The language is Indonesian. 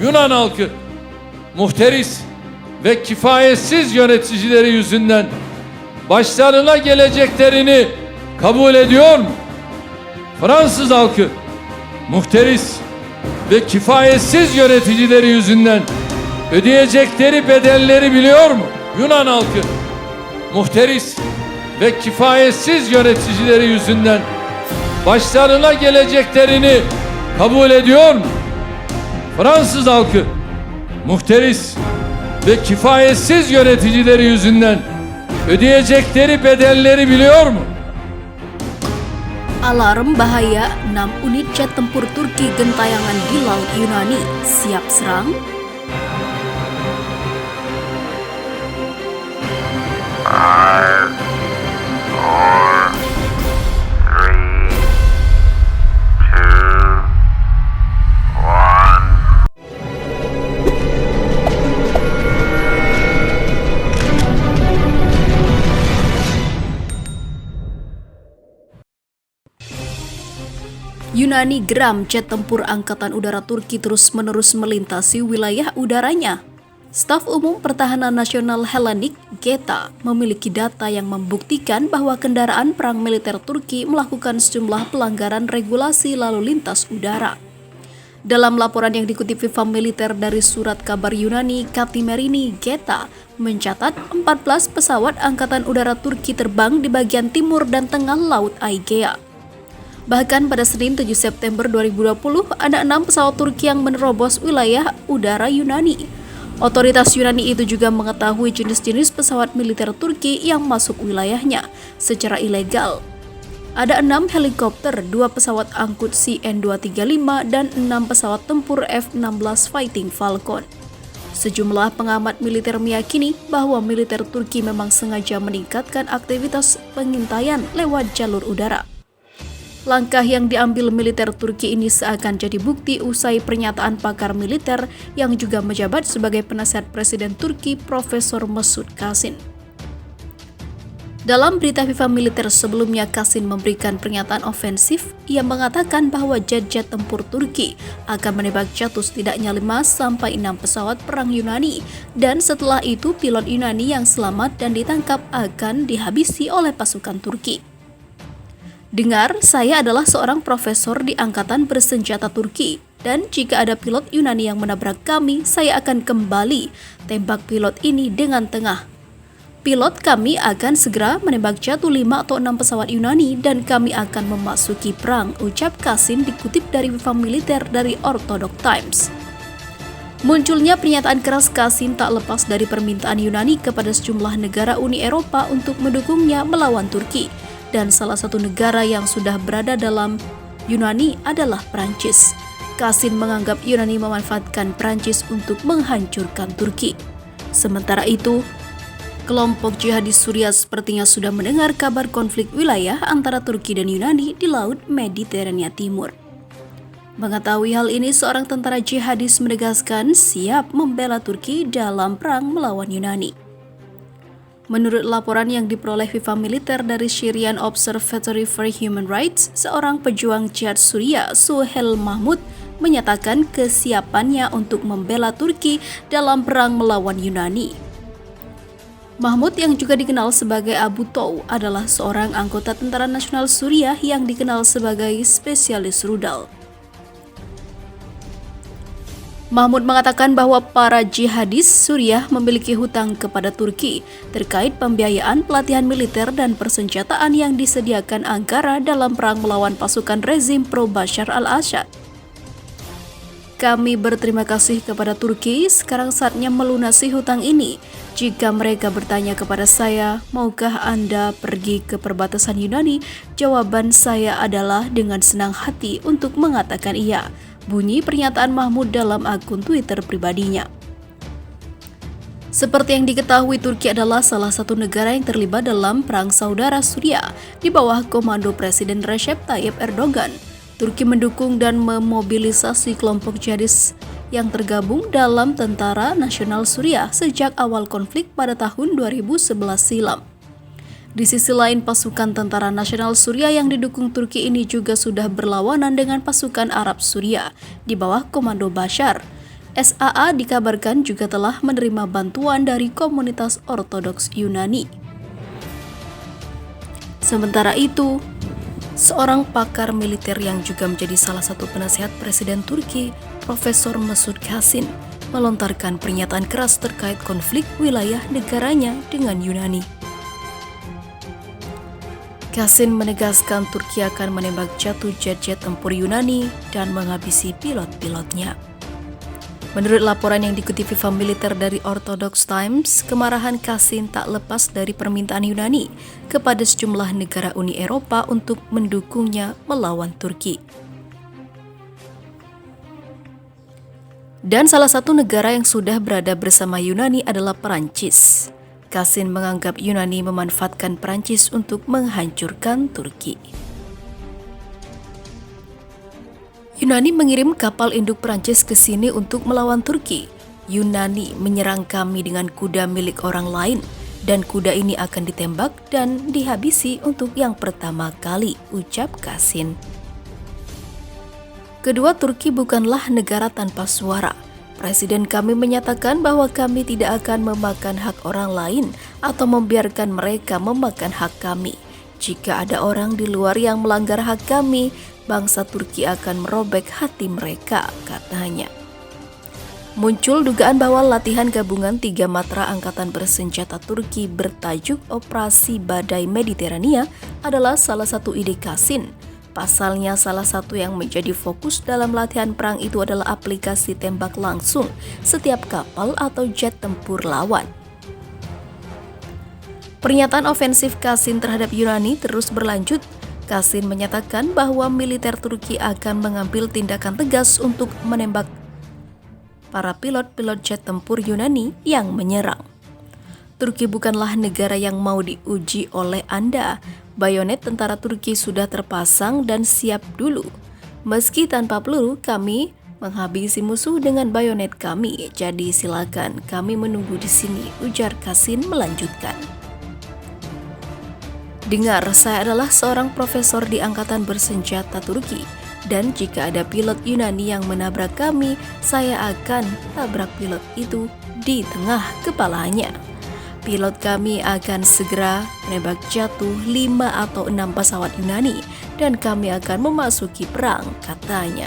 Yunan halkı muhteris ve kifayetsiz yöneticileri yüzünden başlarına geleceklerini kabul ediyor mu? Fransız halkı muhteris ve kifayetsiz yöneticileri yüzünden ödeyecekleri bedelleri biliyor mu? Yunan halkı muhteris ve kifayetsiz yöneticileri yüzünden başlarına geleceklerini kabul ediyor mu? Fransız halkı muhteris ve kifayetsiz yöneticileri yüzünden ödeyecekleri bedelleri biliyor mu? Alarm bahaya, 6 unit jet tempur Turki gentayangan di Laut Yunani siap serang. Five, four, three, two, one. Yunani geram jet tempur Angkatan Udara Turki terus-menerus melintasi wilayah udaranya. Staf Umum Pertahanan Nasional Hellenic, Geta, memiliki data yang membuktikan bahwa kendaraan perang militer Turki melakukan sejumlah pelanggaran regulasi lalu lintas udara. Dalam laporan yang dikutip Viva Militer dari surat kabar Yunani Katimerini, Geta mencatat 14 pesawat Angkatan Udara Turki terbang di bagian timur dan tengah Laut Aegea. Bahkan pada Senin 7 September 2020, ada 6 pesawat Turki yang menerobos wilayah udara Yunani. Otoritas Yunani itu juga mengetahui jenis-jenis pesawat militer Turki yang masuk wilayahnya secara ilegal. Ada 6 helikopter, 2 pesawat angkut CN-235, dan 6 pesawat tempur F-16 Fighting Falcon. Sejumlah pengamat militer meyakini bahwa militer Turki memang sengaja meningkatkan aktivitas pengintaian lewat jalur udara. Langkah yang diambil militer Turki ini seakan jadi bukti usai pernyataan pakar militer yang juga menjabat sebagai penasihat Presiden Turki, Profesor Mesut Kasin. Dalam berita Viva Militer sebelumnya, Kasin memberikan pernyataan ofensif. Ia mengatakan bahwa jet-jet tempur Turki akan menembak jatuh setidaknya 5-6 pesawat perang Yunani, dan setelah itu pilot Yunani yang selamat dan ditangkap akan dihabisi oleh pasukan Turki. Dengar, saya adalah seorang profesor di Angkatan Bersenjata Turki, dan jika ada pilot Yunani yang menabrak kami, saya akan kembali tembak pilot ini dengan tengah. Pilot kami akan segera menembak jatuh 5 atau 6 pesawat Yunani dan kami akan memasuki perang, ucap Kasin dikutip dari Viva Militer dari Orthodox Times. Munculnya pernyataan keras Kasin tak lepas dari permintaan Yunani kepada sejumlah negara Uni Eropa untuk mendukungnya melawan Turki. Dan salah satu negara yang sudah berada dalam Yunani adalah Prancis. Kasin menganggap Yunani memanfaatkan Prancis untuk menghancurkan Turki. Sementara itu, kelompok jihadis Suriah sepertinya sudah mendengar kabar konflik wilayah antara Turki dan Yunani di Laut Mediterania Timur. Mengetahui hal ini, seorang tentara jihadis menegaskan siap membela Turki dalam perang melawan Yunani. Menurut laporan yang diperoleh Viva Militer dari Syrian Observatory for Human Rights, seorang pejuang jihad Suriah, Suhail Mahmud, menyatakan kesiapannya untuk membela Turki dalam perang melawan Yunani. Mahmud, yang juga dikenal sebagai Abu Tou, adalah seorang anggota Tentara Nasional Suriah yang dikenal sebagai spesialis rudal. Mahmud mengatakan bahwa para jihadis Suriah memiliki hutang kepada Turki terkait pembiayaan pelatihan militer dan persenjataan yang disediakan Ankara dalam perang melawan pasukan rezim pro Bashar al-Assad. Kami berterima kasih kepada Turki, sekarang saatnya melunasi hutang ini. Jika mereka bertanya kepada saya, maukah Anda pergi ke perbatasan Yunani? Jawaban saya adalah dengan senang hati untuk mengatakan iya. Bunyi pernyataan Mahmud dalam akun Twitter pribadinya. Seperti yang diketahui, Turki adalah salah satu negara yang terlibat dalam perang saudara Suriah di bawah komando Presiden Recep Tayyip Erdogan. Turki mendukung dan memobilisasi kelompok jihadis yang tergabung dalam Tentara Nasional Suriah sejak awal konflik pada tahun 2011 silam. Di sisi lain, pasukan Tentara Nasional Suriah yang didukung Turki ini juga sudah berlawanan dengan pasukan Arab Suriah di bawah komando Bashar. SAA dikabarkan juga telah menerima bantuan dari komunitas Ortodoks Yunani. Sementara itu, seorang pakar militer yang juga menjadi salah satu penasihat Presiden Turki, Profesor Mesut Kasin, melontarkan pernyataan keras terkait konflik wilayah negaranya dengan Yunani. Kasin menegaskan Turki akan menembak jatuh jet-jet tempur Yunani dan menghabisi pilot-pilotnya. Menurut laporan yang dikutip Viva Militer dari Orthodox Times, kemarahan Kasin tak lepas dari permintaan Yunani kepada sejumlah negara Uni Eropa untuk mendukungnya melawan Turki. Dan salah satu negara yang sudah berada bersama Yunani adalah Perancis. Kasin menganggap Yunani memanfaatkan Perancis untuk menghancurkan Turki. Yunani mengirim kapal induk Perancis ke sini untuk melawan Turki. Yunani menyerang kami dengan kuda milik orang lain, dan kuda ini akan ditembak dan dihabisi untuk yang pertama kali, ucap Kasin. Kedua, Turki bukanlah negara tanpa suara. Presiden kami menyatakan bahwa kami tidak akan memakan hak orang lain atau membiarkan mereka memakan hak kami. Jika ada orang di luar yang melanggar hak kami, bangsa Turki akan merobek hati mereka, katanya. Muncul dugaan bahwa latihan gabungan 3 matra angkatan bersenjata Turki bertajuk Operasi Badai Mediterania adalah salah satu ide Kasin. Pasalnya, salah satu yang menjadi fokus dalam latihan perang itu adalah aplikasi tembak langsung setiap kapal atau jet tempur lawan. Pernyataan ofensif Kasin terhadap Yunani terus berlanjut. Kasin menyatakan bahwa militer Turki akan mengambil tindakan tegas untuk menembak para pilot-pilot jet tempur Yunani yang menyerang. Turki bukanlah negara yang mau diuji oleh Anda. Bayonet tentara Turki sudah terpasang dan siap dulu. Meski tanpa peluru, kami menghabisi musuh dengan bayonet kami. Jadi silakan, kami menunggu di sini, ujar Kasin melanjutkan. Dengar, saya adalah seorang profesor di angkatan bersenjata Turki, dan jika ada pilot Yunani yang menabrak kami, saya akan tabrak pilot itu di tengah kepalanya. Pilot kami akan segera menembak jatuh 5 atau 6 pesawat Yunani, dan kami akan memasuki perang, katanya.